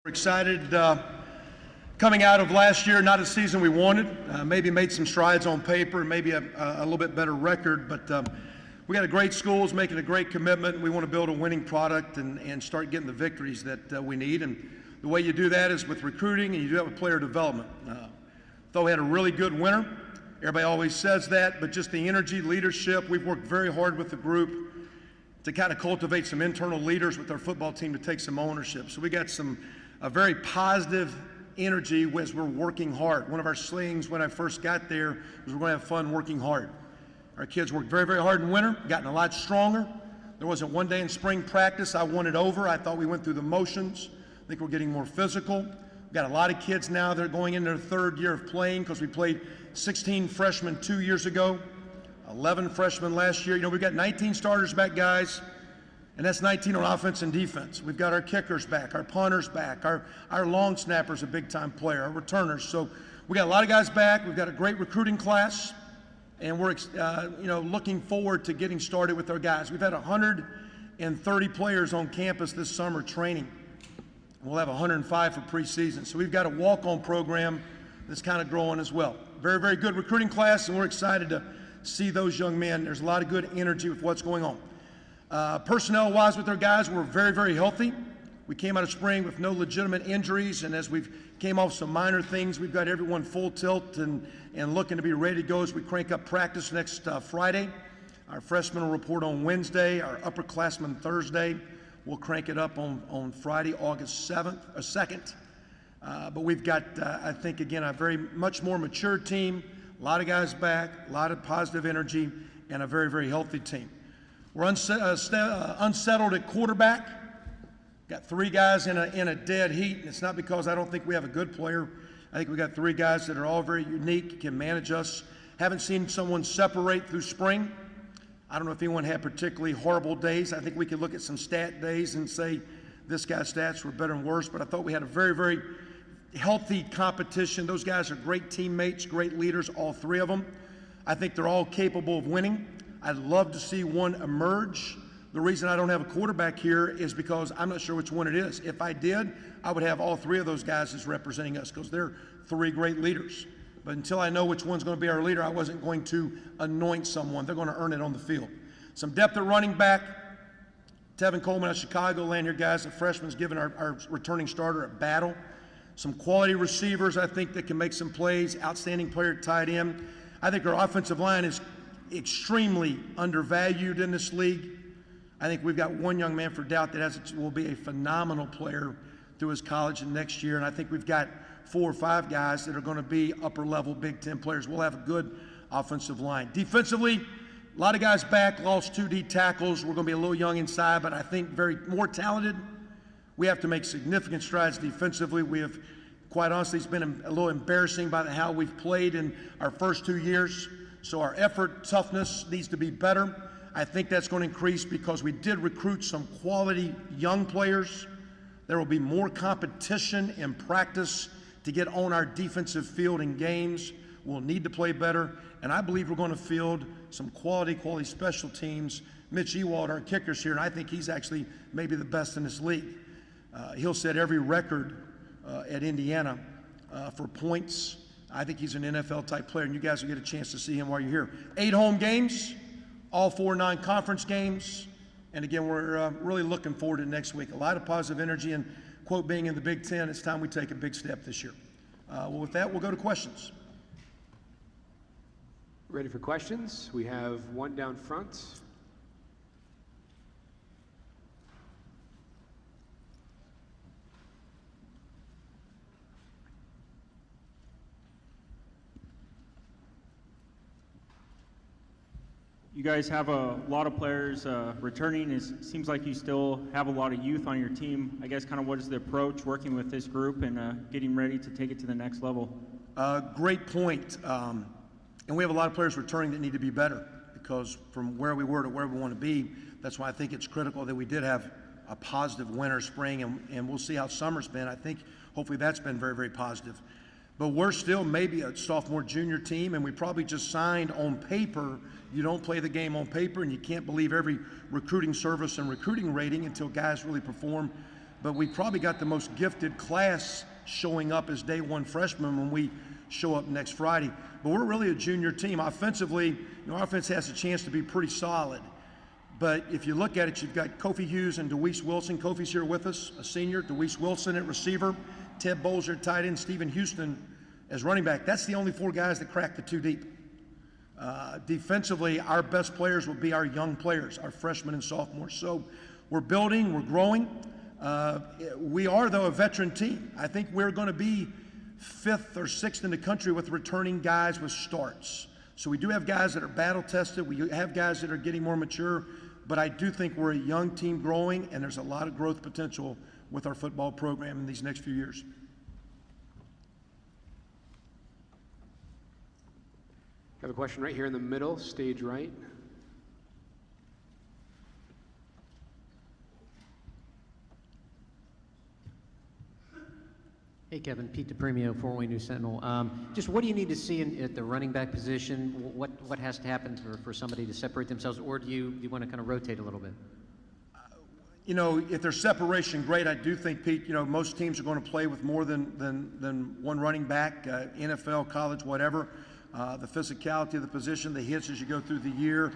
We're excited coming out of last year, not a season we wanted. Maybe made some strides on paper, maybe a little bit better record, but we got a great schools making a great commitment. We want to build a winning product and start getting the victories that we need. And the way you do that is with recruiting, and you do that with player development. Thought we had a really good winter. Everybody always says that, but just the energy, leadership, we've worked very hard with the group to kind of cultivate some internal leaders with our football team to take some ownership. So we got a very positive energy as we're working hard. One of our slings when I first got there was we're going to have fun working hard. Our kids worked very, very hard in winter, gotten a lot stronger. There wasn't one day in spring practice I wanted over. I thought we went through the motions. I think we're getting more physical. We've got a lot of kids now that are going into their third year of playing because we played 16 freshmen 2 years ago, 11 freshmen last year. You know, we've got 19 starters back, guys. And that's 19 on offense and defense. We've got our kickers back, our punters back, our long snapper's a big-time player, our returners. So we got a lot of guys back. We've got a great recruiting class, and we're looking forward to getting started with our guys. We've had 130 players on campus this summer training. We'll have 105 for preseason. So we've got a walk-on program that's kind of growing as well. Very, very good recruiting class, and we're excited to see those young men. There's a lot of good energy with what's going on. Personnel-wise with our guys, we're very, very healthy. We came out of spring with no legitimate injuries, and as we've came off some minor things, we've got everyone full tilt and looking to be ready to go as we crank up practice next Friday. Our freshmen will report on Wednesday, our upperclassmen Thursday. We'll crank it up on Friday, August 2nd. But we've got, I think, again, a very much more mature team, a lot of guys back, a lot of positive energy, and a very, very healthy team. We're unsettled at quarterback. Got three guys in a dead heat, and it's not because I don't think we have a good player. I think we got three guys that are all very unique, can manage us. Haven't seen someone separate through spring. I don't know if anyone had particularly horrible days. I think we could look at some stat days and say this guy's stats were better and worse, but I thought we had a very, very healthy competition. Those guys are great teammates, great leaders, all three of them. I think they're all capable of winning. I'd love to see one emerge. The reason I don't have a quarterback here is because I'm not sure which one it is. If I did, I would have all three of those guys as representing us because they're three great leaders. But until I know which one's going to be our leader, I wasn't going to anoint someone. They're going to earn it on the field. Some depth at running back. Tevin Coleman out of Chicago, land here, guys. The freshman's giving our returning starter a battle. Some quality receivers, I think, that can make some plays. Outstanding player at tight end. I think our offensive line is extremely undervalued in this league. I think we've got one young man for doubt that will be a phenomenal player through his college and next year, and I think we've got 4 or 5 guys that are going to be upper-level Big Ten players. We'll have a good offensive line. Defensively, a lot of guys back, lost 2 D tackles. We're going to be a little young inside, but I think very more talented. We have to make significant strides defensively. We have, quite honestly, it's been a little embarrassing by how we've played in our first 2 years. So our effort, toughness needs to be better. I think that's going to increase because we did recruit some quality young players. There will be more competition in practice to get on our defensive field in games. We'll need to play better, and I believe we're going to field some quality special teams. Mitch Ewald, our kicker's here, and I think he's actually maybe the best in this league. He'll set every record at Indiana for points. I think he's an NFL-type player, and you guys will get a chance to see him while you're here. 8 home games, all 4 non-conference games, and again, we're really looking forward to next week. A lot of positive energy, and quote, being in the Big Ten, it's time we take a big step this year. Well, with that, we'll go to questions. Ready for questions? We have one down front. You guys have a lot of players returning. It seems like you still have a lot of youth on your team. I guess kind of what is the approach working with this group and getting ready to take it to the next level? Great point. And we have a lot of players returning that need to be better because from where we were to where we want to be, that's why I think it's critical that we did have a positive winter, spring, and we'll see how summer's been. I think hopefully that's been very, very positive. But we're still maybe a sophomore junior team, and we probably just signed on paper. You don't play the game on paper, and you can't believe every recruiting service and recruiting rating until guys really perform but we probably got the most gifted class showing up as day one freshmen when we show up next Friday. But we're really a junior team. Offensively, our offense has a chance to be pretty solid. But if you look at it, you've got Kofi Hughes and DeWeese Wilson. Kofi's here with us, a senior. DeWeese Wilson at receiver. Ted Bolger at tight end. Stephen Houston as running back. That's the only 4 guys that crack the 2 deep. Defensively, our best players will be our young players, our freshmen and sophomores. So we're building, we're growing. We are, though, a veteran team. I think we're going to be 5th or 6th in the country with returning guys with starts. So we do have guys that are battle tested. We have guys that are getting more mature. But I do think we're a young team growing, and there's a lot of growth potential with our football program in these next few years. Have a question right here in the middle, stage right. Hey, Kevin. Pete DePremio, Fort Wayne News Sentinel. Just what do you need to see at the running back position? What has to happen for somebody to separate themselves, or do you want to kind of rotate a little bit? If there's separation, great. I do think, Pete, most teams are going to play with more than one running back, NFL, college, whatever. The physicality of the position, the hits as you go through the year,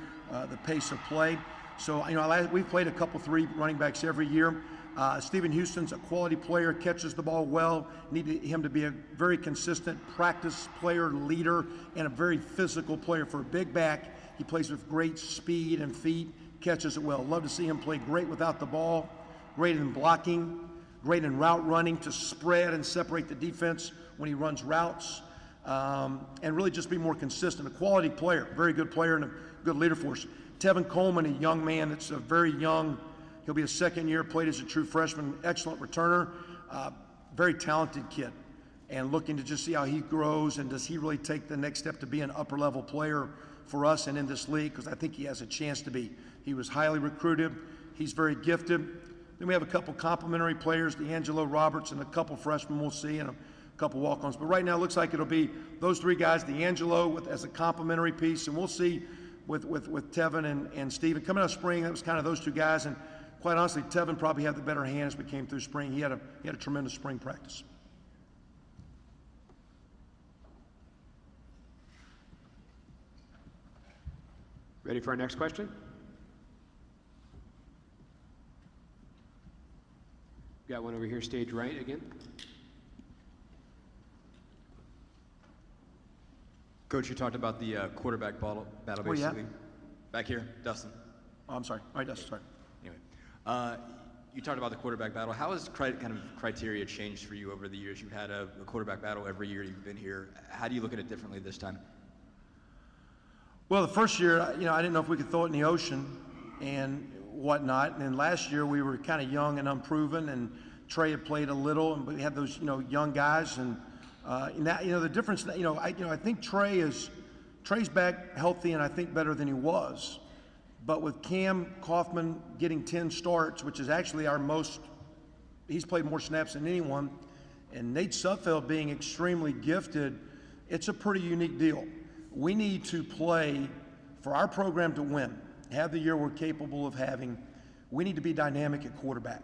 the pace of play. So, we've played a couple, 3 running backs every year. Stephen Houston's a quality player, catches the ball well. Need him to be a very consistent practice player, leader, and a very physical player. For a big back, he plays with great speed and feet, catches it well. Love to see him play great without the ball, great in blocking, great in route running to spread and separate the defense when he runs routes, and really just be more consistent. A quality player, very good player and a good leader for us. Tevin Coleman, a young man that's a very young. He'll be a 2nd year, played as a true freshman, excellent returner, very talented kid, and looking to just see how he grows and does he really take the next step to be an upper-level player for us and in this league, because I think he has a chance to be. He was highly recruited. He's very gifted. Then we have a couple complimentary players, D'Angelo Roberts and a couple freshmen we'll see, and a couple walk-ons. But right now it looks like it'll be those 3 guys, D'Angelo as a complimentary piece, and we'll see with Tevin and Steven. Coming out of spring, that was kind of those 2 guys, and quite honestly, Tevin probably had the better hand as we came through spring. He had a tremendous spring practice. Ready for our next question? Got one over here, stage right again. Coach, you talked about the quarterback battle Where you at? basically. Back here, Dustin. Oh, I'm sorry. All right, Dustin, sorry. Anyway, you talked about the quarterback battle. How has kind of criteria changed for you over the years? You've had a quarterback battle every year you've been here. How do you look at it differently this time? Well, the first year, I didn't know if we could throw it in the ocean and whatnot. And then last year we were kind of young and unproven, and Trey had played a little, and we had those, young guys. And that, the difference, I think Trey's back healthy and I think better than he was. But with Cam Kaufman getting 10 starts, which is actually he's played more snaps than anyone, and Nate Sudfeld being extremely gifted, it's a pretty unique deal. We need to play for our program to win, have the year we're capable of having. We need to be dynamic at quarterback.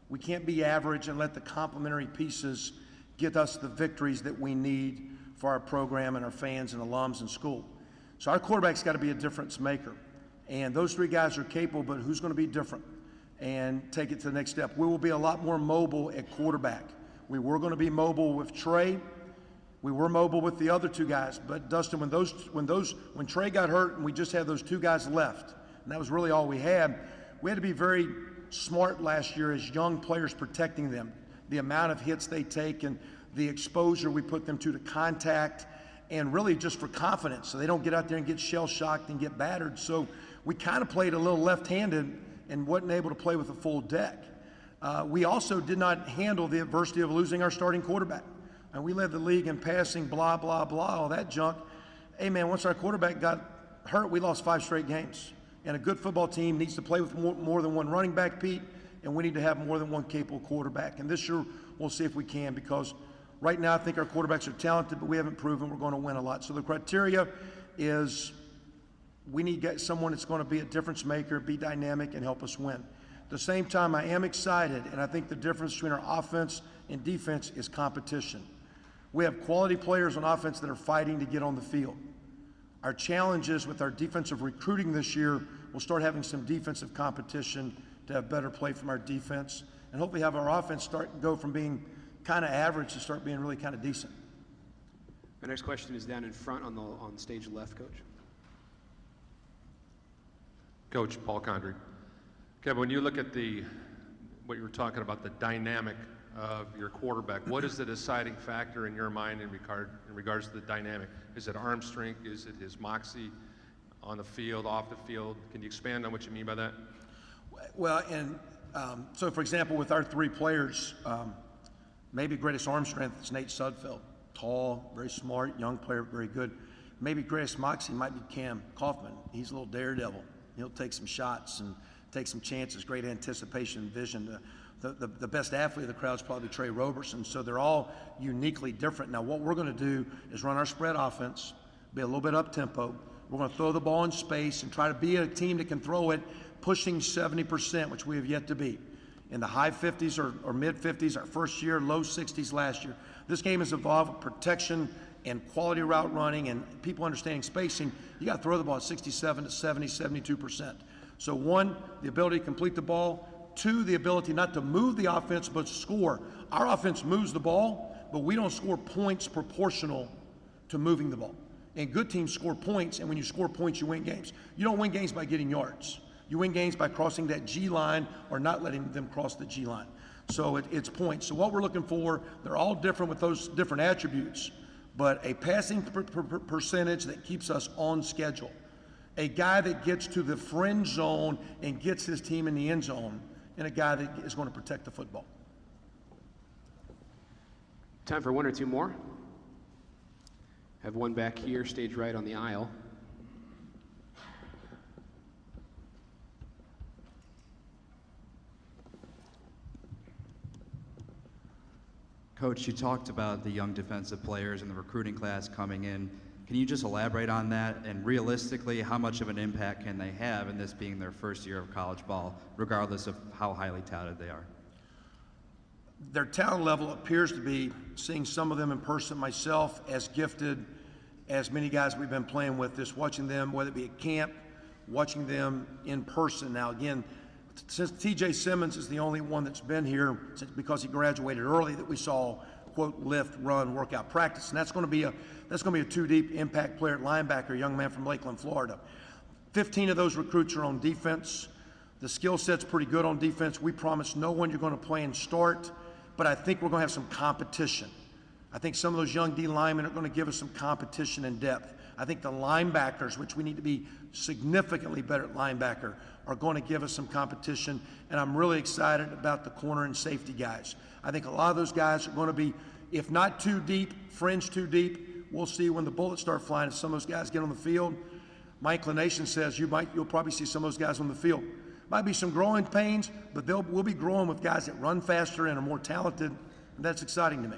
We can't be average and let the complementary pieces get us the victories that we need for our program and our fans and alums and school. So our quarterback's got to be a difference maker. And those 3 guys are capable, but who's going to be different and take it to the next step? We will be a lot more mobile at quarterback. We were going to be mobile with Trey. We were mobile with the other 2 guys. But Dustin, when Trey got hurt and we just had those 2 guys left, and that was really all we had to be very smart last year as young players protecting them. The amount of hits they take and the exposure we put them to contact, and really just for confidence, so they don't get out there and get shell-shocked and get battered. So we kind of played a little left-handed and wasn't able to play with a full deck. We also did not handle the adversity of losing our starting quarterback. And we led the league in passing, blah, blah, blah, all that junk. Hey, man, once our quarterback got hurt, we lost 5 straight games. And a good football team needs to play with more than one running back, Pete, and we need to have more than one capable quarterback. And this year, we'll see if we can, because right now I think our quarterbacks are talented, but we haven't proven we're going to win a lot. So the criteria is we need someone that's going to be a difference maker, be dynamic, and help us win. At the same time, I am excited, and I think the difference between our offense and defense is competition. We have quality players on offense that are fighting to get on the field. Our challenges with our defensive recruiting this year, we'll start having some defensive competition to have better play from our defense, and hopefully have our offense go from being kind of average to start being really kind of decent. The next question is down in front on stage left, Coach. Coach Paul Condry. Kevin, when you look at what you were talking about, the dynamic of your quarterback, what is the deciding factor in your mind in regards to the dynamic? Is it arm strength? Is it his moxie on the field, off the field? Can you expand on what you mean by that? Well, and so for example, with our three players, maybe greatest arm strength is Nate Sudfeld. Tall, very smart, young player, very good. Maybe greatest moxie might be Cam Kaufman. He's a little daredevil. He'll take some shots and take some chances, great anticipation and vision. The best athlete of the crowd is probably Trey Roberson, so they're all uniquely different. Now, what we're going to do is run our spread offense, be a little bit up-tempo. We're going to throw the ball in space and try to be a team that can throw it pushing 70%, which we have yet to be. In the high 50s or mid-50s our first year, low 60s last year. This game has evolved with protection and quality route running and people understanding spacing. You got to throw the ball at 67 to 70, 72%. So one, the ability to complete the ball. Two, the ability not to move the offense but score. Our offense moves the ball, but we don't score points proportional to moving the ball. And good teams score points, and when you score points, you win games. You don't win games by getting yards. You win games by crossing that G line or not letting them cross the G line. So it's points. So what we're looking for, they're all different with those different attributes, but a passing percentage that keeps us on schedule. A guy that gets to the fringe zone and gets his team in the end zone, and a guy that is going to protect the football. Time for one or two more. Have one back here, stage right on the aisle. Coach, you talked about the young defensive players and the recruiting class coming in. Can you just elaborate on that? And realistically, how much of an impact can they have in this being their first year of college ball, regardless of how highly touted they are? Their talent level appears to be, seeing some of them in person myself, as gifted as many guys we've been playing with, just watching them, whether it be at camp, watching them in person. Now again, since TJ Simmons is the only one that's been here because he graduated early that we saw, quote, lift, run, workout, practice. And that's going to be a two-deep impact player at linebacker, a young man from Lakeland, Florida. 15 of those recruits are on defense. The skill set's pretty good on defense. We promise no one you're going to play and start, but I think we're going to have some competition. I think some of those young D linemen are going to give us some competition and depth. I think the linebackers, which we need to be significantly better at linebacker, are going to give us some competition, and I'm really excited about the corner and safety guys. I think a lot of those guys are going to be, if not too deep, fringe too deep. We'll see when the bullets start flying as some of those guys get on the field. My inclination says you'll probably see some of those guys on the field. Might be some growing pains, but we'll be growing with guys that run faster and are more talented, and that's exciting to me.